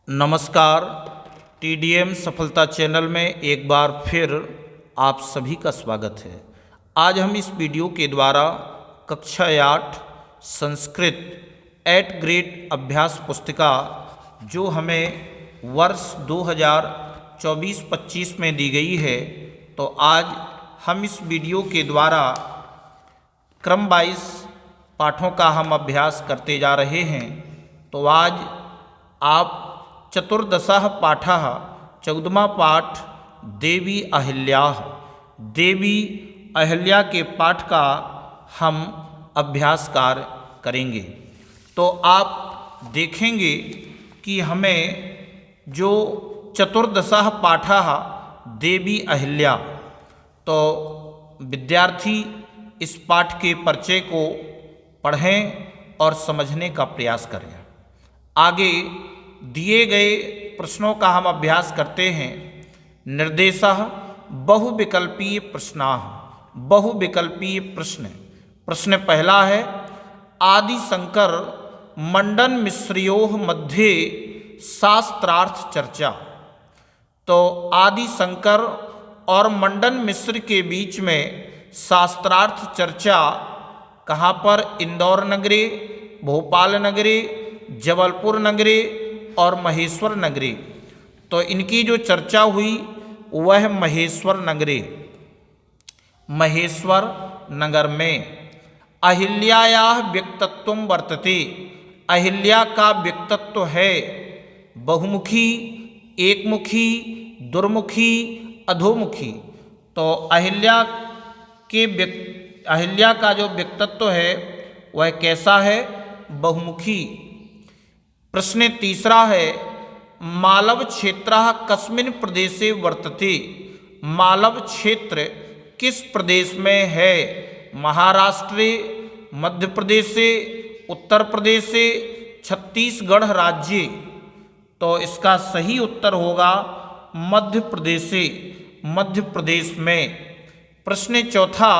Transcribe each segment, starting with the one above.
नमस्कार। टीडीएम सफलता चैनल में एक बार फिर आप सभी का स्वागत है। आज हम इस वीडियो के द्वारा कक्षा 8 संस्कृत 8 ग्रेड अभ्यास पुस्तिका जो हमें वर्ष 2024-25 में दी गई है, तो आज हम इस वीडियो के द्वारा क्रम वाइज पाठों का हम अभ्यास करते जा रहे हैं। तो आज आप चतुर्दशः पाठः 14वां पाठ देवी अहिल्या के पाठ का हम अभ्यास कार्य करेंगे। तो आप देखेंगे कि हमें जो चतुर्दशः पाठः देवी अहिल्या, तो विद्यार्थी इस पाठ के परिचय को पढ़ें और समझने का प्रयास करें। आगे दिए गए प्रश्नों का हम अभ्यास करते हैं। निर्देशः बहुविकल्पीय प्रश्नाः। बहुविकल्पीय प्रश्न पहला है, आदि शंकर मंडन मिश्रयोः मध्ये शास्त्रार्थ चर्चा। तो आदि शंकर और मंडन मिश्र के बीच में शास्त्रार्थ चर्चा कहाँ पर? इंदौर नगरे, भोपाल नगरे, जबलपुर नगरे और महेश्वर नगरे। तो इनकी जो चर्चा हुई वह महेश्वर नगर में। अहिल्यायाः व्यक्तित्वं वर्तते। अहिल्या का व्यक्तित्व है बहुमुखी, एकमुखी, दुर्मुखी, अधोमुखी। तो अहिल्या का जो व्यक्तित्व है वह कैसा है? बहुमुखी। प्रश्न तीसरा है, मालव क्षेत्रः कस्मिन् प्रदेशे वर्तते। मालव क्षेत्र किस प्रदेश में है? महाराष्ट्र, मध्य प्रदेश, उत्तर प्रदेश, छत्तीसगढ़ राज्य। तो इसका सही उत्तर होगा मध्य प्रदेश में। प्रश्न चौथा,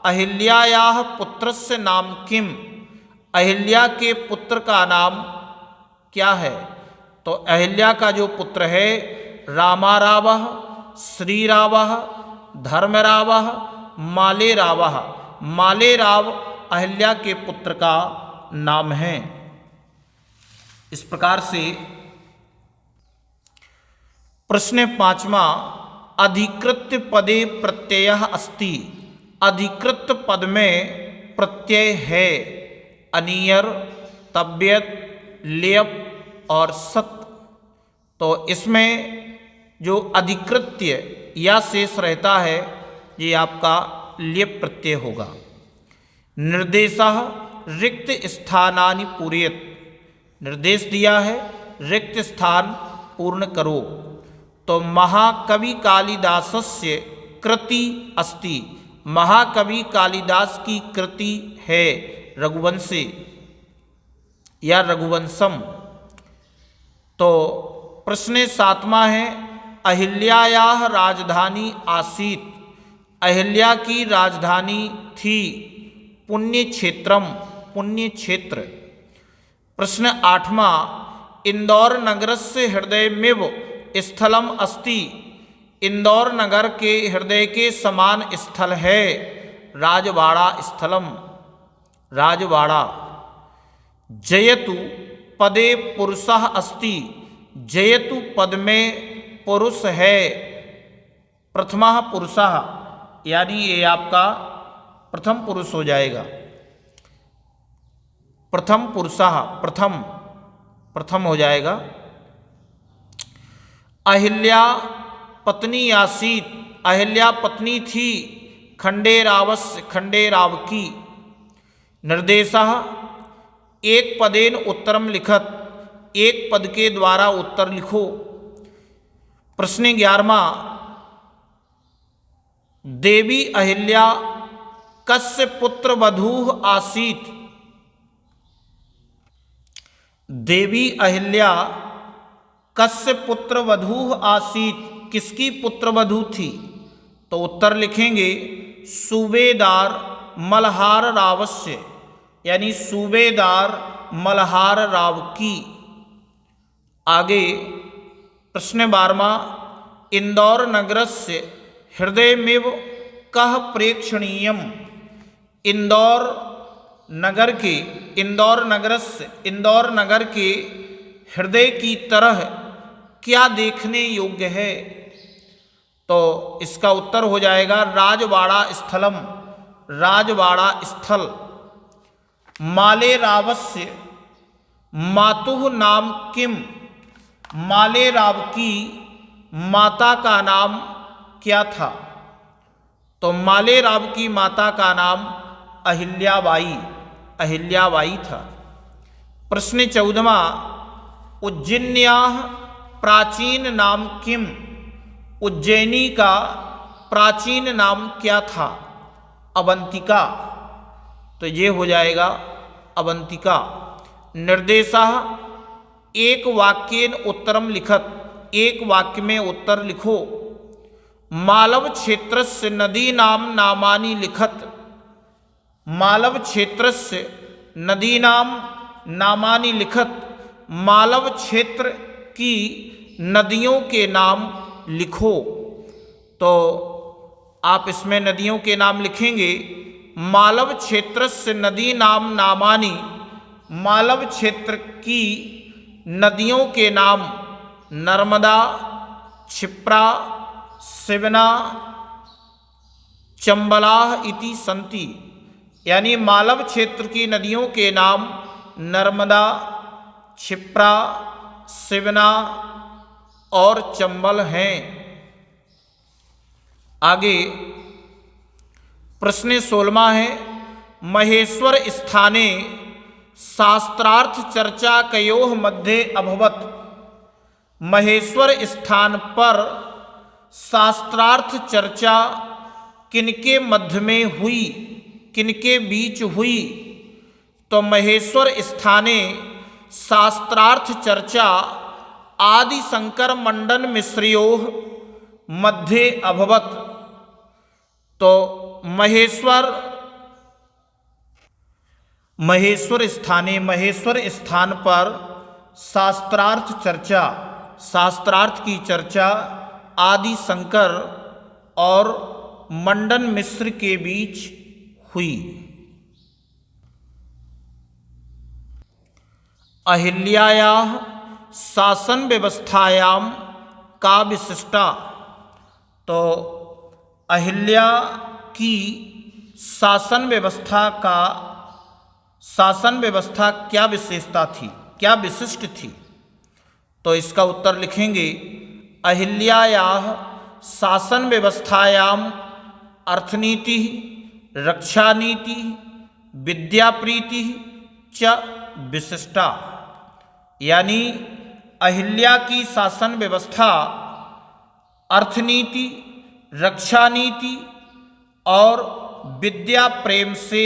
अहिल्यायाः पुत्रस्य नाम किम। अहिल्या के पुत्र का नाम क्या है? तो अहिल्या का जो पुत्र है रामारावः, श्रीरावः, धर्मरावः, मालेरावः। मालेराव अहिल्या के पुत्र का नाम है। इस प्रकार से प्रश्न पांचवा, अधिकृत्य पदे प्रत्ययः अस्ति। अधिकृत पद में प्रत्यय है। अनियर, तव्यत, लेप और सत। तो इसमें जो अधिकृत्य या शेष रहता है ये आपका लेप प्रत्यय होगा। निर्देशः रिक्त स्थानानि पूरयेत्। निर्देश दिया है रिक्त स्थान पूर्ण करो। तो महाकवि कालिदासस्य कृति अस्ति। महाकवि कालिदास की कृति है रघुवंशी या रघुवंशम। तो प्रश्न सातवां है, अहिल्यायाः राजधानी आसीत्। अहिल्या की राजधानी थी पुण्य क्षेत्र। प्रश्न आठवां, इंदौर नगरस्य हृदयमेव स्थलम अस्ति। इंदौर नगर के हृदय के समान स्थल है राजवाड़ा। जयतु पदे पुरुषः अस्ति। जयतु पद में पुरुष है प्रथमः पुरुषः, यानी ये आपका प्रथम पुरुष हो जाएगा। प्रथम पुरुषः प्रथम हो जाएगा। अहिल्या पत्नी आसीत। अहिल्या पत्नी थी खंडेराव की। निर्देशः एक पदेन उत्तरम लिखत। एक पद के द्वारा उत्तर लिखो। प्रश्न 11वां, देवी अहिल्या कस्य पुत्र वधूः आसीत। देवी अहिल्या कस्य पुत्र वधूः आसीत, किसकी पुत्र वधू थी? तो उत्तर लिखेंगे सूबेदार मल्हार रावस्य, यानी सूबेदार मल्हार राव की। आगे प्रश्न 12वां, इंदौर नगरस्य हृदयमेव कः प्रेक्षणीयम्। इंदौर नगर के, इंदौर नगर के हृदय की तरह क्या देखने योग्य है। तो इसका उत्तर हो जाएगा राजवाड़ा स्थलम, राजवाड़ा स्थल। माले रावस्य मातुः नाम किम। माले राव की माता का नाम क्या था। तो माले राव की माता का नाम अहिल्याबाई, अहिल्याबाई था। प्रश्न 14वां, उज्जैन्याः प्राचीन नाम किम। उज्जैनी का प्राचीन नाम क्या था। अवंतिका। तो ये हो जाएगा अवंतिका। निर्देशः एक वाक्येन उत्तरम लिखत। एक वाक्य में उत्तर लिखो। मालव क्षेत्रस्य नदीनां नामानि लिखत। मालव क्षेत्रस्य नदीनां नामानि लिखत। मालव क्षेत्र की नदियों के नाम लिखो। तो आप इसमें नदियों के नाम लिखेंगे। मालव क्षेत्रस्य नदीनां नामानि, मालव क्षेत्र की नदियों के नाम नर्मदा, क्षिप्रा, शिवना, चंबलाह इति संति। यानी मालव क्षेत्र की नदियों के नाम नर्मदा, क्षिप्रा, शिवना और चंबल हैं। आगे प्रश्न 16वां है, महेश्वर स्थाने शास्त्रार्थ चर्चा कयोः मध्ये अभवत। महेश्वर स्थान पर शास्त्रार्थ चर्चा किनके मध्य में हुई, किनके बीच हुई। तो महेश्वर स्थाने शास्त्रार्थ चर्चा आदि शंकर मंडन मिश्रयोः मध्ये अभवत। तो महेश्वर स्थाने, महेश्वर स्थान पर शास्त्रार्थ चर्चा, शास्त्रार्थ की चर्चा आदि शंकर और मंडन मिश्र के बीच हुई। अहिल्यायाः शासन व्यवस्थायां का विशिष्टा। तो अहिल्या की शासन व्यवस्था क्या विशेषता थी, क्या विशिष्ट थी। तो इसका उत्तर लिखेंगे अहिल्यायाः शासन व्यवस्थायां अर्थनीति, रक्षा नीति, विद्याप्रीति च विशिष्टा। यानी अहिल्या की शासन व्यवस्था अर्थनीति, रक्षा नीति और विद्या प्रेम से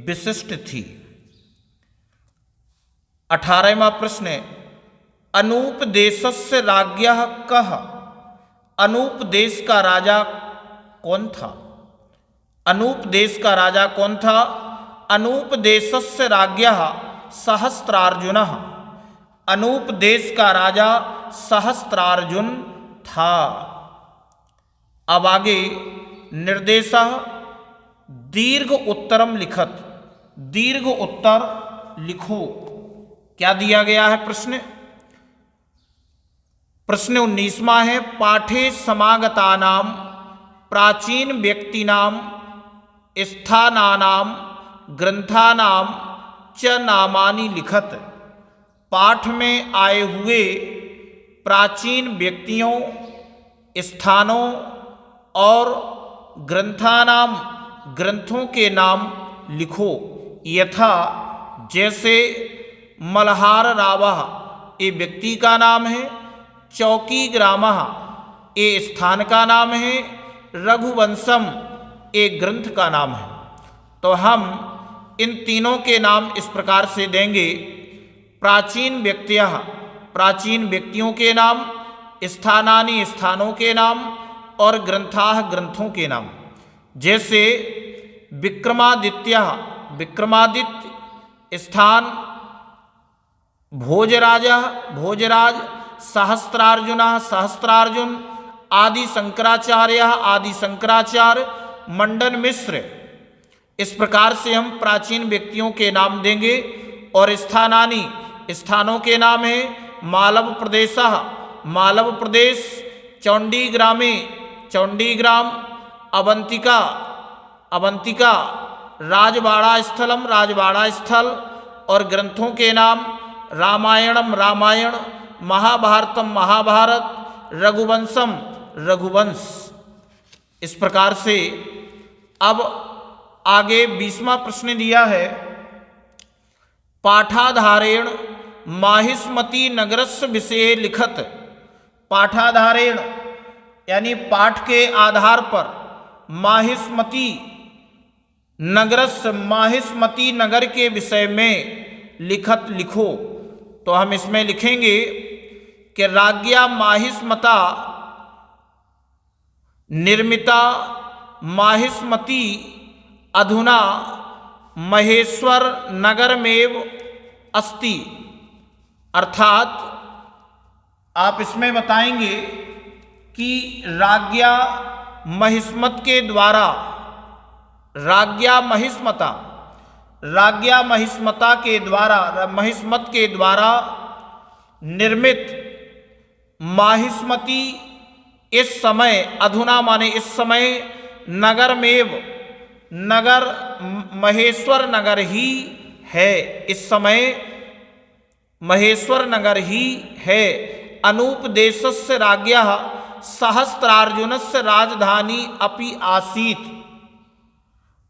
विशिष्ट थी। 18वां प्रश्न, अनूप देशस्य राज्ञः कः। अनूप देश का राजा कौन था। अनूप देश का राजा कौन था। अनूप देशस्य राज्ञः सहस्त्रार्जुनः। अनूप देश का राजा सहस्त्रार्जुन था। अब आगे निर्देशः दीर्घ उत्तरम लिखत। दीर्घ उत्तर लिखो। क्या दिया गया है प्रश्न। प्रश्न 19वां है, पाठे समागतानां प्राचीन व्यक्तीनां स्थानानां ग्रंथानां च नामानि लिखत। पाठ में आए हुए प्राचीन व्यक्तियों, स्थानों और ग्रंथानाम ग्रंथों के नाम लिखो। यथा जैसे मल्हार रावः ये व्यक्ति का नाम है, चौकी ग्रामः ये स्थान का नाम है, रघुवंशम ये ग्रंथ का नाम है। तो हम इन तीनों के नाम इस प्रकार से देंगे। प्राचीन व्यक्तियः प्राचीन व्यक्तियों के नाम, स्थानानि स्थानों के नाम और ग्रंथाः ग्रंथों के नाम। जैसे विक्रमादित्यः विक्रमादित्य स्थान भोजराजः भोजराज, सहस्त्रार्जुनः सहस्त्रार्जुन, आदि शंकराचार्यः आदि शंकराचार्य, मंडन मिश्र। इस प्रकार से हम प्राचीन व्यक्तियों के नाम देंगे। और स्थानानि, स्थानों के नाम हैं मालव प्रदेशः मालव प्रदेश, चौंडीग्रामे चौंडीग्राम, अवंतिका अवंतिका, राजवाड़ा स्थलम राजवाड़ा स्थल। और ग्रंथों के नाम रामायणम रामायण, महाभारतम महाभारत, रघुवंशम रघुवंश। इस प्रकार से अब आगे 20वां प्रश्न दिया है, पाठाधारेण माहिष्मती नगरस्य विषये लिखत। पाठाधारेण यानी पाठ के आधार पर, माहिष्मती नगरस्य माहिष्मती नगर के विषय में लिखत लिखो। तो हम इसमें लिखेंगे कि राज्ञा माहिष्मता निर्मिता माहिष्मती अधुना महेश्वर नगरमेव अस्ति। अर्थात आप इसमें बताएंगे कि राज्ञा महिष्मत के द्वारा, राज्ञा महिष्मता के द्वारा, महिष्मत के द्वारा निर्मित माहिष्मती इस समय, अधुना माने इस समय, नगरमेव नगर महेश्वर नगर ही है, इस समय महेश्वर नगर ही है। अनूपदेशस्य राज्ञः सहस्त्रार्जुनस्य राजधानी अपि आसीत्।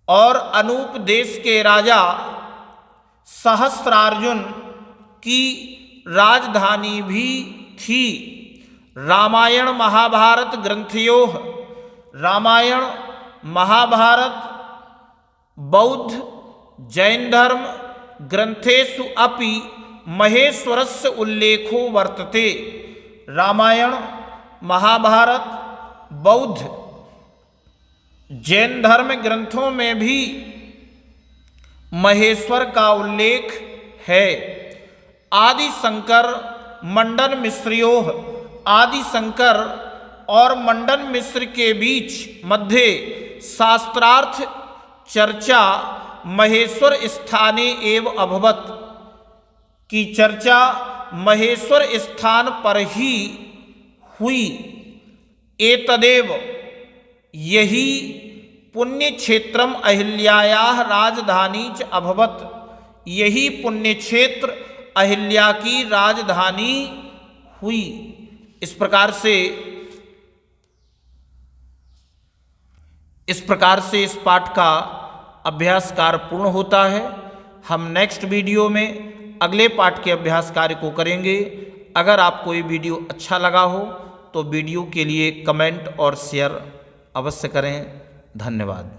और अनूप देश के राजा सहस्त्रार्जुन की राजधानी भी थी। रामायण महाभारत ग्रंथयोः, रामायण महाभारत बौद्ध जैन धर्म ग्रंथेषु अपि महेश्वरस्य उल्लेखो वर्तते। रामायण महाभारत बौद्ध जैन धर्म ग्रंथों में भी महेश्वर का उल्लेख है। आदि शंकर मंडन मिश्रयोः, आदि शंकर और मंडन मिश्र के बीच मध्य शास्त्रार्थ चर्चा महेश्वर स्थाने एव अभवत, की चर्चा महेश्वर स्थान पर ही हुई। एतदेव यही पुण्य क्षेत्रम अहिल्यायाः राजधानी च अभवत, यही पुण्य क्षेत्र अहिल्या की राजधानी हुई। इस प्रकार से इस पाठ का अभ्यास कार्य पूर्ण होता है। हम नेक्स्ट वीडियो में अगले पाठ के अभ्यास कार्य को करेंगे। अगर आपको ये वीडियो अच्छा लगा हो तो वीडियो के लिए कमेंट और शेयर अवश्य करें। धन्यवाद।